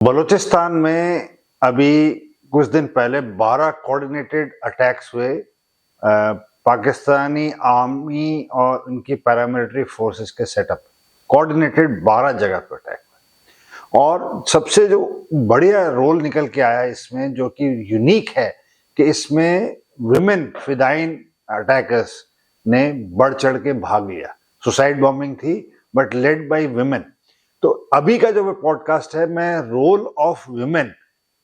बलूचिस्तान में अभी कुछ दिन पहले 12 कोऑर्डिनेटेड अटैक्स हुए पाकिस्तानी आर्मी और उनकी पैरामिलिट्री फोर्सेस के सेटअप। कोऑर्डिनेटेड 12 जगह पर अटैक हुए और सबसे जो बढ़िया रोल निकल के आया इसमें, जो कि यूनिक है, कि इसमें विमेन फिदाइन अटैकर्स ने बढ़ चढ़ के भाग लिया। सुसाइड बॉम्बिंग थी बट लेड बाय विमेन। तो अभी का जो पॉडकास्ट है, मैं रोल ऑफ विमेन,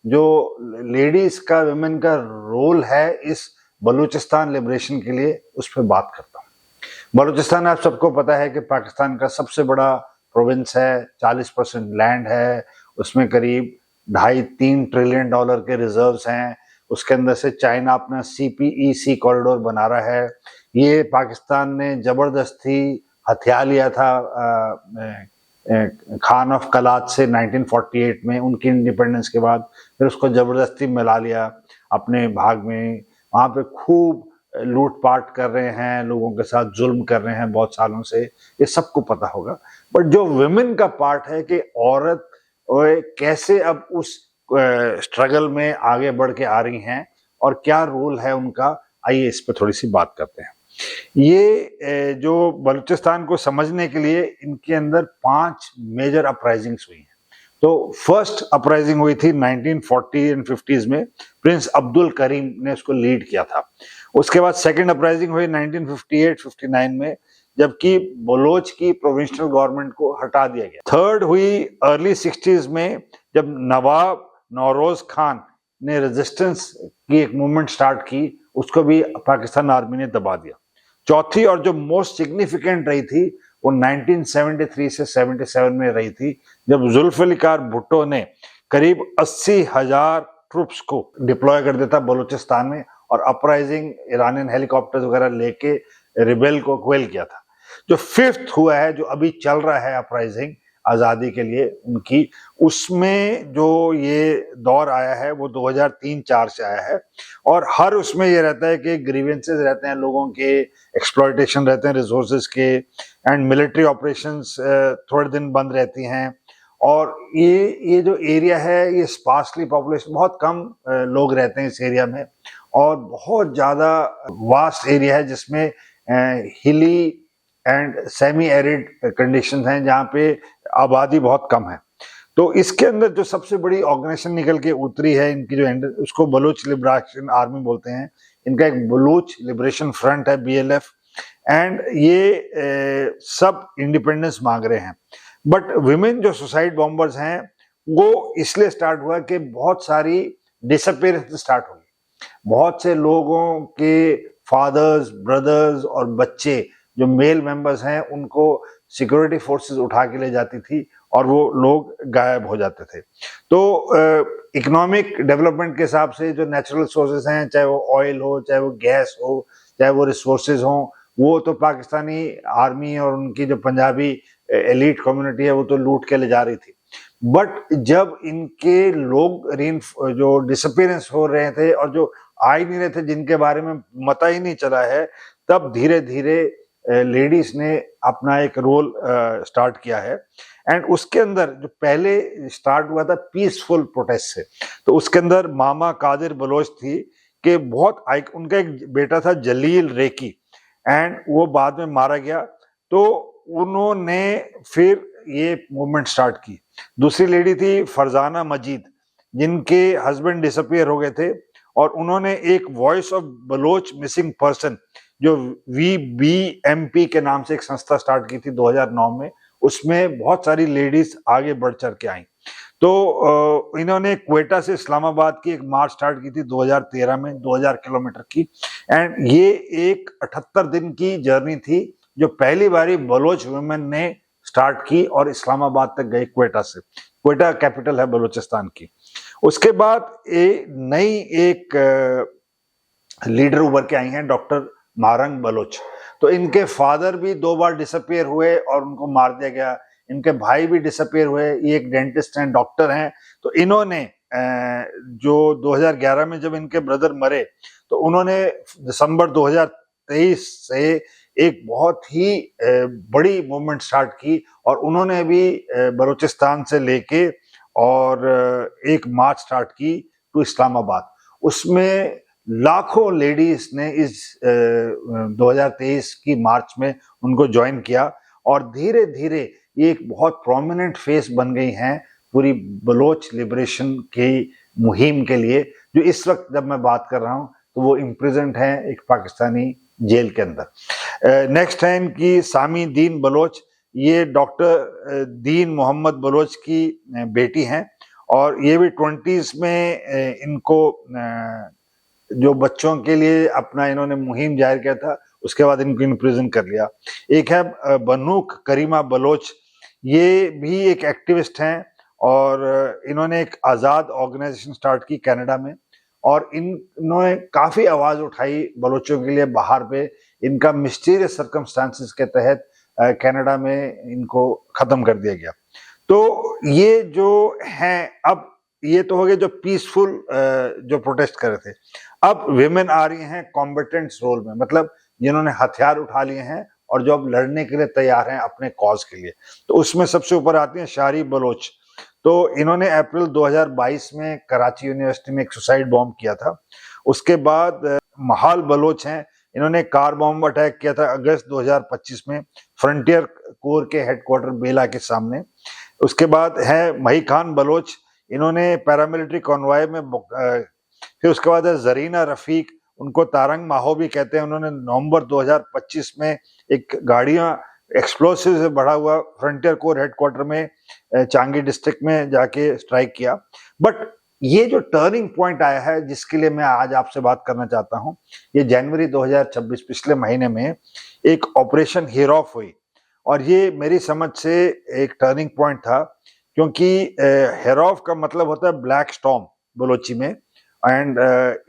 जो लेडीज का, विमेन का रोल है इस बलूचिस्तान लिबरेशन के लिए, उस पर बात करता हूँ। बलूचिस्तान आप सबको पता है कि पाकिस्तान का सबसे बड़ा प्रोविंस है, 40% लैंड है, उसमें करीब $2.5-3 ट्रिलियन के रिजर्व्स हैं। उसके अंदर से चाइना अपना CPEC कॉरिडोर बना रहा है। ये पाकिस्तान ने जबरदस्ती हथिया लिया था खान ऑफ कलात से 1948 में, उनकी इंडिपेंडेंस के बाद। फिर उसको जबरदस्ती मिला लिया अपने भाग में। वहाँ पे खूब लूटपाट कर रहे हैं, लोगों के साथ जुल्म कर रहे हैं बहुत सालों से, ये सबको पता होगा। बट जो विमेन का पार्ट है कि औरत कैसे अब उस स्ट्रगल में आगे बढ़ के आ रही हैं और क्या रोल है उनका, आइए इस पर थोड़ी सी बात करते हैं। ये जो बलूचिस्तान को समझने के लिए इनके अंदर 5 मेजर अपराइजिंग्स हुई हैं। तो फर्स्ट अपराइजिंग हुई थी 1940 एंड 50s में, प्रिंस अब्दुल करीम ने उसको लीड किया था। उसके बाद सेकंड अपराइजिंग हुई 1958-59 में, जबकि बलोच की प्रोविंशियल गवर्नमेंट को हटा दिया गया। थर्ड हुई अर्ली 60s में, जब नवाब नौरोज खान ने रेजिस्टेंस की एक मूवमेंट स्टार्ट की, उसको भी पाकिस्तान आर्मी ने दबा दिया। चौथी और जो मोस्ट सिग्निफिकेंट रही थी, वो 1973 से 77 में रही थी, जब जुल्फिकार भुट्टो ने करीब 80,000 ट्रूप्स को डिप्लॉय कर दिया था बलूचिस्तान में और अपराइजिंग ईरानियन हेलीकॉप्टर्स वगैरह लेके रिबेल को क्वेल किया था। जो फिफ्थ हुआ है, जो अभी चल रहा है अपराइजिंग आज़ादी के लिए उनकी, उसमें जो ये दौर आया है वो 2003-4 से आया है। और हर उसमें ये रहता है कि ग्रीवेंसेस रहते हैं लोगों के, एक्सप्लॉयटेशन रहते हैं रिसोर्सेज के, एंड मिलिट्री ऑपरेशंस थोड़े दिन बंद रहती हैं। और ये जो एरिया है, ये स्पार्सली पॉपुलेशन, बहुत कम लोग रहते हैं इस एरिया में, और बहुत ज़्यादा वास्ट एरिया है जिसमें हिली एंड सेमी एरिड कंडीशन हैं, जहाँ पे आबादी बहुत कम है। तो इसके अंदर जो सबसे बड़ी ऑर्गेनाइजेशन निकल के उतरी है इनकी, जो उसको बलूच लिबरेशन आर्मी बोलते हैं। इनका एक बलूच लिबरेशन फ्रंट है, BLF, एंड ये सब इंडिपेंडेंस मांग रहे हैं। बट विमेन जो सुसाइड बॉम्बर्स हैं, वो इसलिए स्टार्ट हुआ कि बहुत सारी डिसअपीयरेंस स्टार्ट हुई। बहुत से लोगों के फादर्स, ब्रदर्स और बच्चे जो मेल मेंबर्स हैं, उनको सिक्योरिटी फोर्सेस उठा के ले जाती थी और वो लोग गायब हो जाते थे। तो इकोनॉमिक डेवलपमेंट के हिसाब से जो नेचुरल सोर्सेज हैं, चाहे वो ऑयल हो, चाहे वो गैस हो, चाहे वो रिसोर्सेज हो, वो तो पाकिस्तानी आर्मी और उनकी जो पंजाबी एलीट कम्युनिटी है वो तो लूट के ले जा रही थी। बट जब इनके लोग जो डिसअपीयरेंस हो रहे थे और जो आ ही नहीं रहे थे, जिनके बारे में पता ही नहीं चला है, तब धीरे धीरे लेडीज ने अपना एक रोल स्टार्ट किया है। एंड उसके अंदर जो पहले स्टार्ट हुआ था पीसफुल प्रोटेस्ट से, तो उसके अंदर मामा कादिर बलोच थी कि बहुत उनका एक बेटा था जलील रेकी, एंड वो बाद में मारा गया। तो उन्होंने फिर ये मूवमेंट स्टार्ट की। दूसरी लेडी थी फरजाना मजीद, जिनके हस्बैंड डिसअपियर हो गए थे, और उन्होंने एक voice of Baloch missing person, जो VBMP के नाम से एक संस्था स्टार्ट की थी 2009 में। उसमें बहुत सारी लेडीज आगे बढ़ चढ़ के आई। तो इन्होंने क्वेटा से इस्लामाबाद की एक मार्च स्टार्ट की थी 2013 में, 2000 किलोमीटर की। एंड ये एक 78 दिन की जर्नी थी, जो पहली बारी बलोच वुमेन ने स्टार्ट की और इस्लामाबाद तक गई क्वेटा से। क्वेटा कैपिटल है बलूचिस्तान की। उसके बाद नई एक लीडर उभर के आई हैं, डॉक्टर मारंग बलोच। तो इनके फादर भी 2 बार डिसअपियर हुए और उनको मार दिया गया। इनके भाई भी डिसअपियर हुए। ये एक डेंटिस्ट हैं, डॉक्टर हैं। तो इन्होंने जो 2011 में जब इनके ब्रदर मरे, तो उन्होंने दिसंबर 2023 से एक बहुत ही बड़ी मूवमेंट स्टार्ट की, और उन्होंने भी बलूचिस्तान से लेके और एक मार्च स्टार्ट की टू इस्लामाबाद। उसमें लाखों लेडीज ने इस 2023 की मार्च में उनको ज्वाइन किया और धीरे धीरे ये एक बहुत प्रोमिनेंट फेस बन गई हैं पूरी बलोच लिबरेशन की मुहिम के लिए, जो इस वक्त जब मैं बात कर रहा हूं तो वो इम्प्रिजन्ड हैं एक पाकिस्तानी जेल के अंदर। नेक्स्ट है इनकी सामी दीन बलोच। ये डॉक्टर दीन मोहम्मद बलोच की बेटी हैं और ये भी 20s में इनको जो बच्चों के लिए अपना इन्होंने मुहिम जाहिर किया था, उसके बाद इनको इम्प्रिजन कर लिया। एक है बनूक करीमा बलोच, ये भी एक एक्टिविस्ट हैं और इन्होंने एक आज़ाद ऑर्गेनाइजेशन स्टार्ट की कनाडा में और इन्होंने काफ़ी आवाज़ उठाई बलोचों के लिए बाहर पे। इनका मिस्टीरियस सर्कमस्टांसिस के तहत कनाडा में इनको ख़त्म कर दिया गया। तो ये जो हैं, अब ये तो हो गए जो पीसफुल जो प्रोटेस्ट कर रहे थे। अब विमेन आ रही हैं कॉम्बेटेंट्स रोल में, मतलब जिन्होंने हथियार उठा लिए हैं और जो अब लड़ने के लिए तैयार हैं अपने कॉज के लिए। तो उसमें सबसे ऊपर आती हैं शारी बलोच। तो इन्होंने अप्रैल 2022 में कराची यूनिवर्सिटी में एक सुसाइड बॉम्ब किया था। उसके बाद महाल बलोच हैं, इन्होंने कार बॉम्ब अटैक किया था अगस्त 2025 में फ्रंटियर कोर के हेडक्वार्टर बेला के सामने। उसके बाद है मही खान बलोच, इन्होंने पैरामिलिट्री कॉन्वॉय में फिर उसके बाद है जरीना रफीक, उनको तारंग माहो भी कहते हैं। उन्होंने नवंबर 2025 में एक गाड़ियां एक्सप्लोसिव से भरा हुआ फ्रंटियर कोर हेडक्वार्टर में चांगी डिस्ट्रिक्ट में जाके स्ट्राइक किया। बट ये जो टर्निंग पॉइंट आया है जिसके लिए मैं आज आपसे बात करना चाहता हूं, ये जनवरी 2026 पिछले महीने में एक ऑपरेशन हिरॉफ हुई और ये मेरी समझ से एक टर्निंग पॉइंट था, क्योंकि हिरॉफ का मतलब होता है ब्लैक स्टॉर्म बलोची में। एंड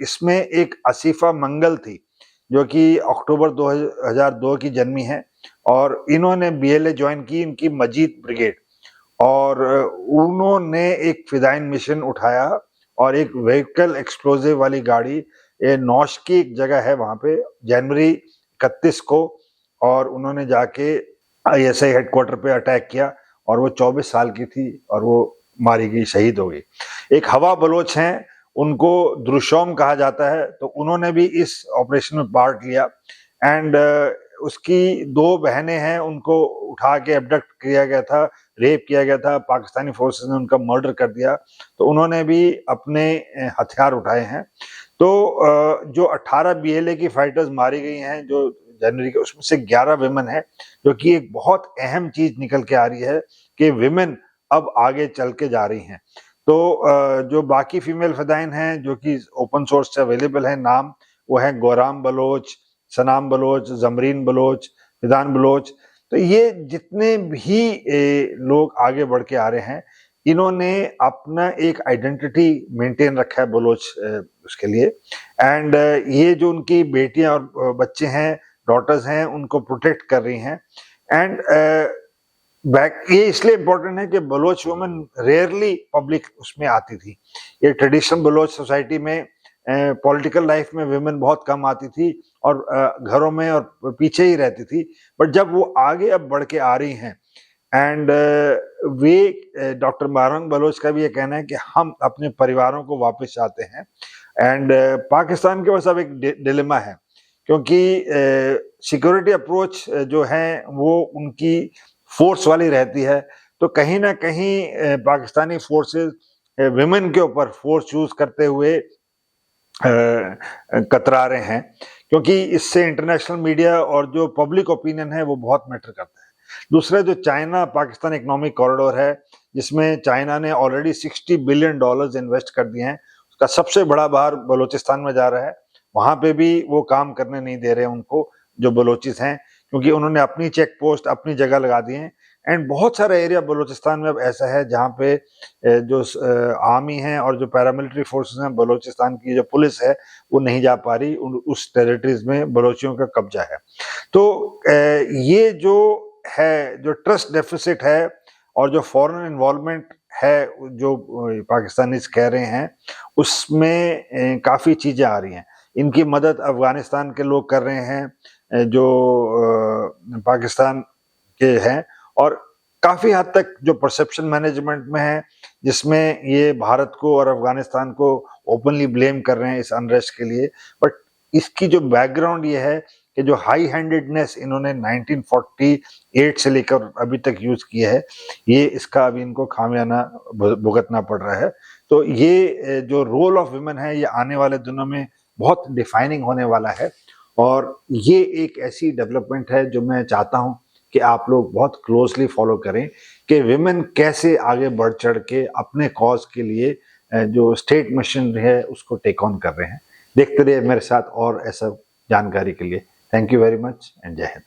इसमें एक आसिफा मंगल थी जो कि अक्टूबर 2002 की जन्मी है और इन्होंने बीएलए ज्वाइन की, इनकी मजीद ब्रिगेड, और उन्होंने एक फिदाइन मिशन उठाया और एक व्हीकल एक्सप्लोजिव वाली गाड़ी, ये नौश की एक जगह है वहां पे, जनवरी 31 को, और उन्होंने जाके आईएसआई हेडक्वार्टर पे अटैक किया और वो 24 साल की थी और वो मारी गई, शहीद हो गई। एक हवा बलोच हैं, उनको द्रुशोम कहा जाता है, तो उन्होंने भी इस ऑपरेशन में पार्ट लिया। एंड उसकी 2 बहनें हैं, उनको उठा के एब्डक्ट किया गया था, रेप किया गया था, पाकिस्तानी फोर्सेस ने उनका मर्डर कर दिया, तो उन्होंने भी अपने हथियार उठाए हैं। तो जो 18 बीएलए की फाइटर्स मारी गई हैं जो जनवरी के, उसमें से 11 विमेन है, जो कि एक बहुत अहम चीज निकल के आ रही है कि विमेन अब आगे चल के जा रही हैं। तो जो बाकी फीमेल फिदाइन हैं जो कि ओपन सोर्स से अवेलेबल है नाम, वो है गोराम बलोच, सनाम बलोच, जमरीन बलोच, फिदान बलोच। तो ये जितने भी लोग आगे बढ़ के आ रहे हैं, इन्होंने अपना एक आइडेंटिटी मेंटेन रखा है बलोच उसके लिए। एंड ये जो उनकी बेटियां और बच्चे हैं, डॉटर्स हैं, उनको प्रोटेक्ट कर रही हैं। एंड ये इसलिए इम्पोर्टेंट है कि बलोच वुमेन रेयरली पब्लिक उसमें आती थी। ये ट्रेडिशनल बलोच सोसाइटी में पॉलिटिकल लाइफ में विमेन बहुत कम आती थी और घरों में और पीछे ही रहती थी। बट जब वो आगे अब बढ़ के आ रही हैं, and way doctor Marang Bloch का भी ये कहना है कि हम अपने परिवारों को वापस चाहते हैं। एंड पाकिस्तान के पास अब एक डिलेमा है, क्योंकि सिक्योरिटी अप्रोच जो है वो उनकी फोर्स वाली रहती है, तो कहीं ना कहीं पाकिस्तानी फोर्सेस विमेन के ऊपर फोर्स चूज करते हुए कतरा रहे हैं, क्योंकि इससे इंटरनेशनल मीडिया और जो पब्लिक ओपिनियन है वो बहुत मैटर करता है। दूसरा, जो चाइना पाकिस्तान इकोनॉमिक कॉरिडोर है, जिसमें चाइना ने ऑलरेडी $60 बिलियन इन्वेस्ट कर दिए हैं, उसका सबसे बड़ा भार बलोचिस्तान में जा रहा है। वहां पे भी वो काम करने नहीं दे रहे उनको, जो बलोचिस हैं, क्योंकि उन्होंने अपनी चेक पोस्ट अपनी जगह लगा दी हैं। एंड बहुत सारा एरिया बलूचिस्तान में अब ऐसा है जहाँ पे जो आर्मी है और जो पैरामिलिट्री फोर्सेस हैं, बलूचिस्तान की जो पुलिस है वो नहीं जा पा रही, उस टेरिटरीज में बलोचियों का कब्जा है। तो ये जो है, जो ट्रस्ट डेफिसिट है और जो फॉरेन इन्वॉल्वमेंट है जो पाकिस्तानी कह रहे हैं, उसमें काफ़ी चीज़ें आ रही हैं। इनकी मदद अफगानिस्तान के लोग कर रहे हैं जो पाकिस्तान के हैं, और काफ़ी हद तक जो परसेप्शन मैनेजमेंट में है, जिसमें ये भारत को और अफगानिस्तान को ओपनली ब्लेम कर रहे हैं इस अनरेस्ट के लिए। बट इसकी जो बैकग्राउंड ये है कि जो हाई हैंडेडनेस इन्होंने 1948 से लेकर अभी तक यूज किया है, ये इसका अभी इनको खामियाना भुगतना पड़ रहा है। तो ये जो रोल ऑफ वुमेन है ये आने वाले दिनों में बहुत डिफाइनिंग होने वाला है, और ये एक ऐसी डेवलपमेंट है जो मैं चाहता हूं कि आप लोग बहुत क्लोजली फॉलो करें कि विमेन कैसे आगे बढ़ चढ़ के अपने कॉज के लिए जो स्टेट मशीनरी है उसको टेक ऑन कर रहे हैं। देखते रहिए मेरे साथ और ऐसा जानकारी के लिए। Thank you very much and जय हिंद।